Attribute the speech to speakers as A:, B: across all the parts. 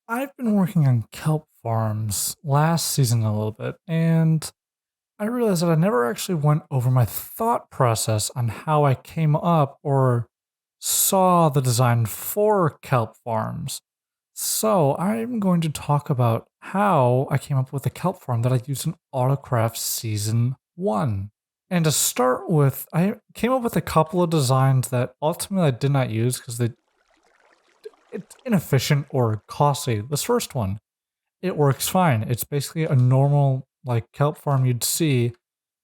A: I've been working on kelp farms last season a little bit, and I realized that I never actually went over my thought process on how I came up or saw the design for kelp farms. So I'm going to talk about how I came up with the kelp farm that I used in Autocraft Season 1. And to start with, I came up with a couple of designs that ultimately I did not use because it's inefficient or costly. This first one, it works fine. It's basically a normal like kelp farm you'd see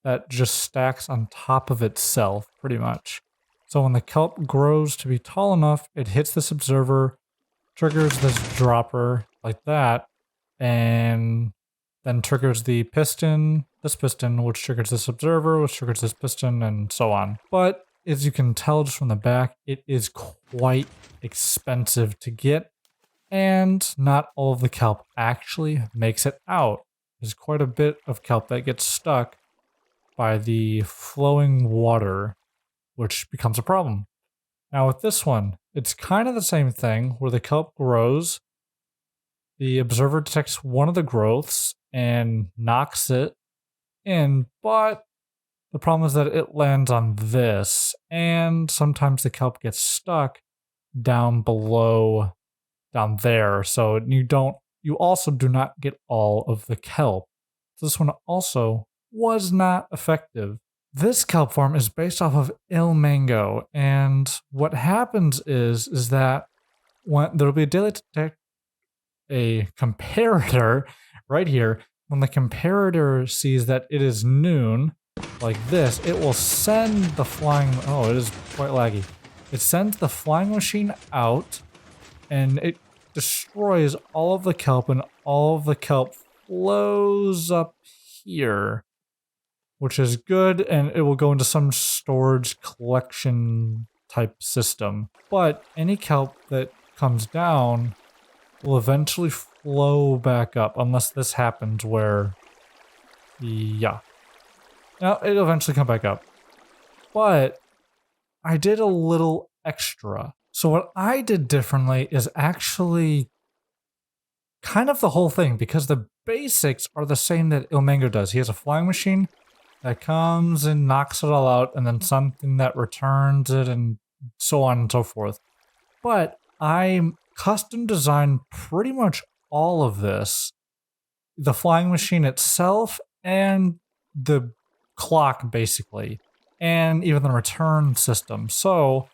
A: that just stacks on top of itself pretty much. So when the kelp grows to be tall enough, it hits this observer, triggers this dropper like that, and then triggers the piston, this piston, which triggers this observer, which triggers this piston, and so on. But as you can tell just from the back, it is quite expensive to get, and not all of the kelp actually makes it out. There's quite a bit of kelp that gets stuck by the flowing water, which becomes a problem. Now with this one, it's kind of the same thing where the kelp grows, the observer detects one of the growths and knocks it in, but the problem is that it lands on this, and sometimes the kelp gets stuck down below, down there, so you also do not get all of the kelp. This one also was not effective. This kelp farm is based off of Ilmango, and what happens is that when there'll be a daily detect a comparator right here. When the comparator sees that it is noon, like this, it will send the flying. Oh, it is quite laggy. It sends the flying machine out, and it destroys all of the kelp, and all of the kelp flows up here, which is good, and it will go into some storage collection type system. But any kelp that comes down will eventually flow back up, unless this happens where, yeah. Now, it'll eventually come back up. But I did a little extra. So what I did differently is actually kind of the whole thing, because the basics are the same that Ilmango does. He has a flying machine that comes and knocks it all out, and then something that returns it, and so on and so forth. But I custom designed pretty much all of this. The flying machine itself, and the clock, basically, and even the return system. So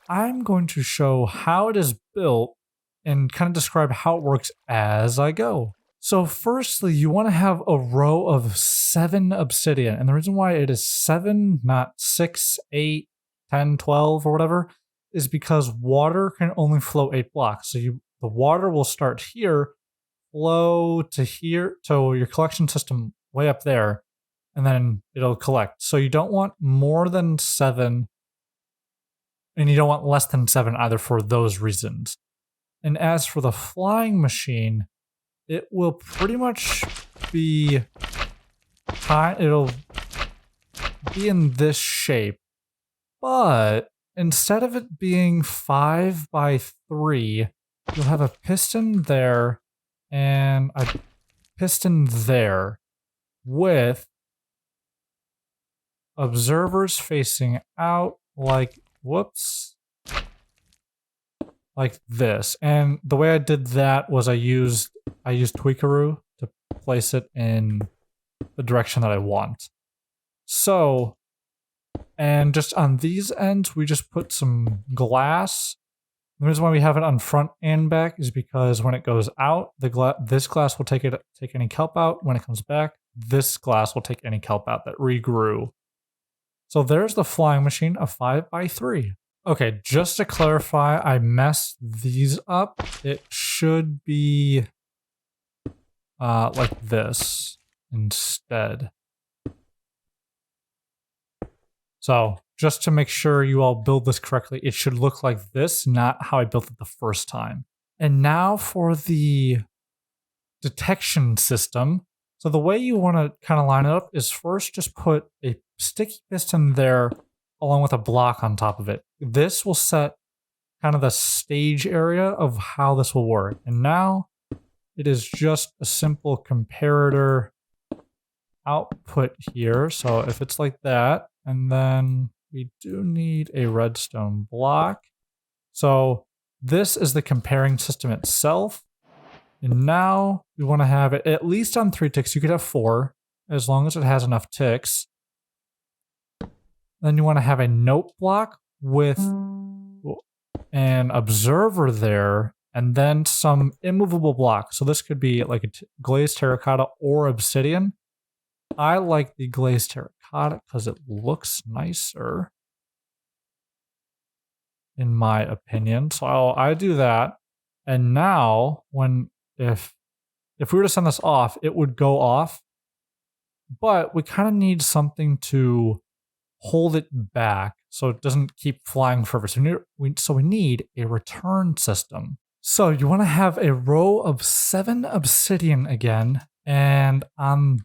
A: I'm going to show how it is built and kind of describe how it works as I go. So firstly, you want to have a row of 7 obsidian, and the reason why it is 7, not 6, 8, 10, 12, or whatever, is because water can only flow 8 blocks. So the water will start here, flow to here, to your collection system way up there, and then it'll collect. So you don't want more than 7, and you don't want less than 7 either for those reasons. And as for the flying machine, it will pretty much be it'll be in this shape, but instead of it being 5 by 3, you'll have a piston there and a piston there with observers facing out like, whoops, like this. And the way I did that was I used Tweakaroo to place it in the direction that I want. So, and just on these ends, we just put some glass. The reason why we have it on front and back is because when it goes out, this glass will take any kelp out. When it comes back, this glass will take any kelp out that regrew. So there's the flying machine, a 5 by 3. Okay, just to clarify, I messed these up. It should be like this instead. So just to make sure you all build this correctly, it should look like this, not how I built it the first time. And now for the detection system. So the way you want to kind of line it up is first just put a sticky piston there along with a block on top of it. This will set kind of the stage area of how this will work. And now it is just a simple comparator output here. So if it's like that, and then we do need a redstone block. So this is the comparing system itself. And now we want to have it at least on 3 ticks. You could have 4 as long as it has enough ticks. Then you want to have a note block with an observer there, and then some immovable blocks. So this could be like a glazed terracotta or obsidian. I like the glazed terracotta because it looks nicer, in my opinion. So I do that. And now, if we were to send this off, it would go off. But we kind of need something to hold it back so it doesn't keep flying forever. So we need a return system. So you want to have a row of 7 obsidian again, and on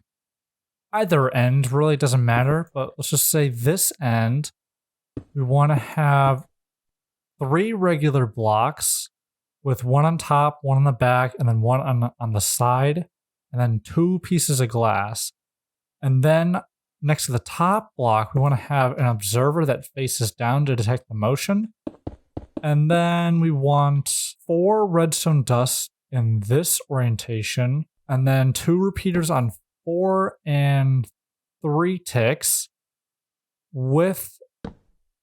A: either end, really doesn't matter, but let's just say this end, we want to have 3 regular blocks with 1 on top, 1 on the back, and then 1 on the side, and then 2 pieces of glass. And then next to the top block, we want to have an observer that faces down to detect the motion. And then we want 4 redstone dust in this orientation, and then 2 repeaters on 4 and 3 ticks with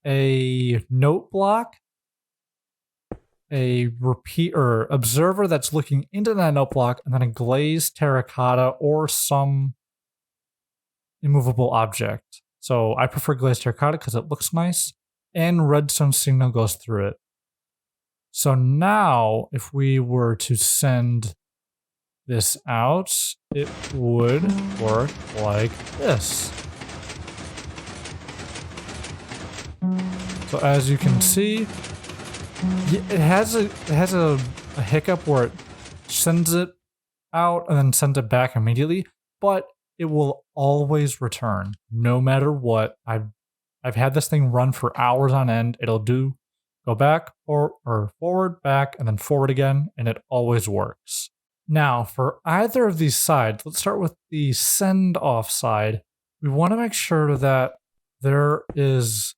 A: a note block, a observer that's looking into that note block, and then a glazed terracotta or some immovable object. So I prefer glazed terracotta because it looks nice, and redstone signal goes through it. So now, if we were to send this out, it would work like this. So as you can see, it has a hiccup where it sends it out and then sends it back immediately, but it will always return no matter what. I've had this thing run for hours on end. It'll go back or forward, back, and then forward again, and it always works. Now, for either of these sides, let's start with the send off side. We want to make sure that there is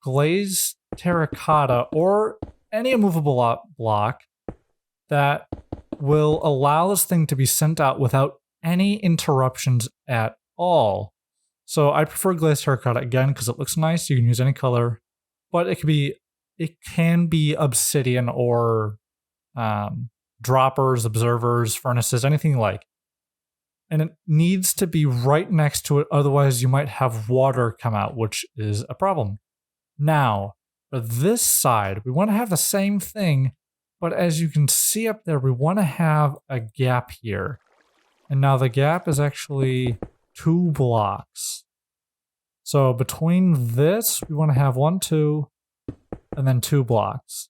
A: glazed terracotta or any immovable block that will allow this thing to be sent out without any interruptions at all. So I prefer glazed terracotta again because it looks nice. You can use any color, but it can be obsidian or droppers, observers, furnaces, anything like. And it needs to be right next to it, otherwise you might have water come out, which is a problem. Now, for this side, we want to have the same thing, but as you can see up there, we want to have a gap here. And now the gap is actually 2 blocks. So between this, we want to have 1, 2, and then 2 blocks.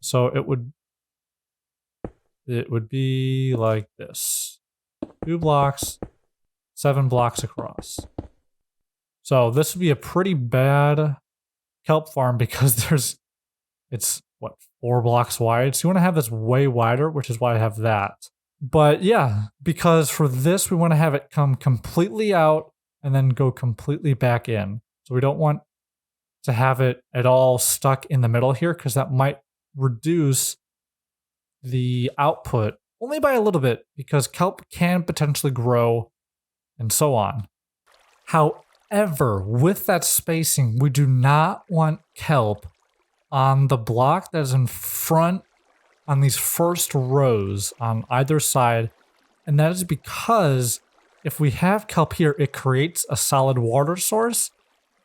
A: So it would be like this. 2 blocks, 7 blocks across. So this would be a pretty bad kelp farm because it's 4 blocks wide. So you want to have this way wider, which is why I have that. But yeah, because for this, we want to have it come completely out and then go completely back in. So we don't want to have it at all stuck in the middle here because that might reduce the output only by a little bit because kelp can potentially grow and so on. However, with that spacing, we do not want kelp on the block that is in front on these first rows on either side. And that is because if we have kelp here, it creates a solid water source,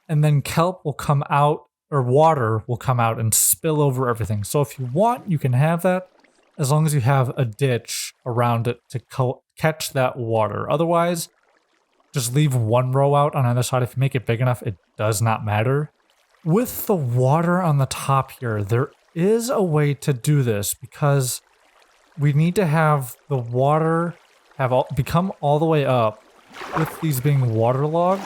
A: and then kelp will come out, or water will come out and spill over everything. So if you want, you can have that as long as you have a ditch around it to catch that water. Otherwise, just leave 1 row out on either side. If you make it big enough, it does not matter. With the water on the top here, there is a way to do this because we need to have the water become all the way up with these being waterlogged.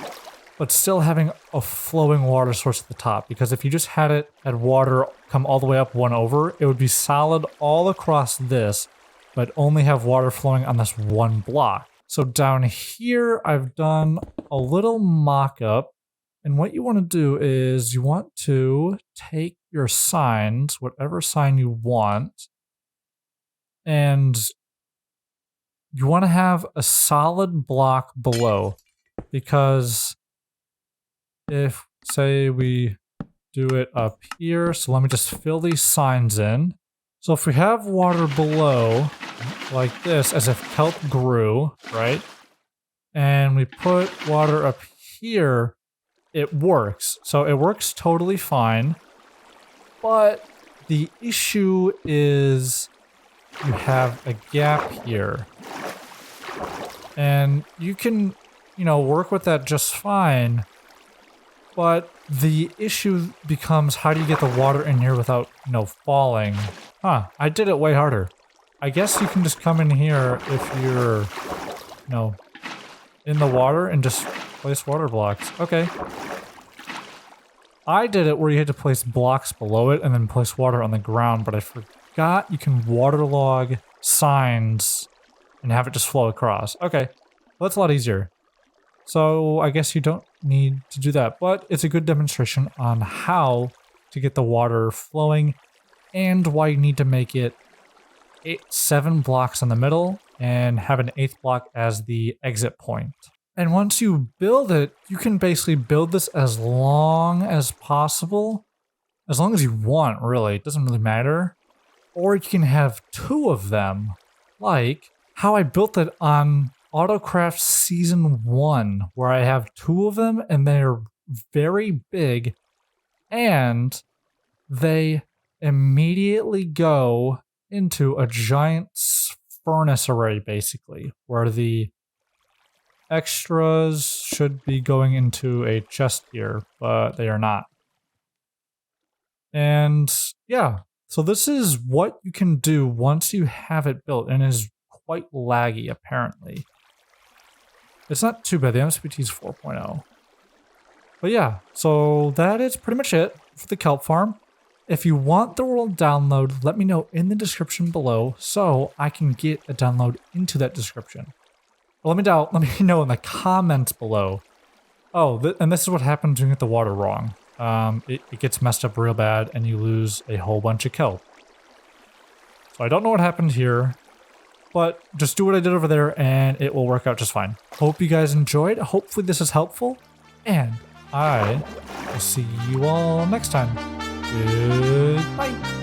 A: but still having a flowing water source at the top. Because if you just had water come all the way up one over, it would be solid all across this, but only have water flowing on this one block. So down here, I've done a little mock-up. And what you want to do is you want to take your signs, whatever sign you want, and you want to have a solid block below. Because if, say, we do it up here, so let me just fill these signs in. So if we have water below, like this, as if kelp grew, right? And we put water up here, it works. So it works totally fine. But the issue is you have a gap here. And you can, you know, work with that just fine. But the issue becomes, how do you get the water in here without, you know, falling? Huh, I did it way harder. I guess you can just come in here if you're, you know, in the water and just place water blocks. Okay. I did it where you had to place blocks below it and then place water on the ground, but I forgot you can waterlog signs and have it just flow across. Okay, well, that's a lot easier. So I guess you don't need to do that, but it's a good demonstration on how to get the water flowing and why you need to make it 7 blocks in the middle and have an 8th block as the exit point. And once you build it, you can basically build this as long as possible. As long as you want, really. It doesn't really matter. Or you can have 2 of them, like how I built it on Autocraft Season 1, where I have 2 of them and they're very big and they immediately go into a giant furnace array, basically, where the extras should be going into a chest here, but they are not. And yeah, so this is what you can do once you have it built, and it is quite laggy, apparently. It's not too bad, the MSPT is 4.0. But yeah, so that is pretty much it for the kelp farm. If you want the world download, let me know in the description below so I can get a download into that description. Let me know in the comments below. Oh, and this is what happens when you get the water wrong. It gets messed up real bad and you lose a whole bunch of kelp. So I don't know what happened here, but just do what I did over there and it will work out just fine. Hope you guys enjoyed. Hopefully this is helpful, and I will see you all next time. Goodbye.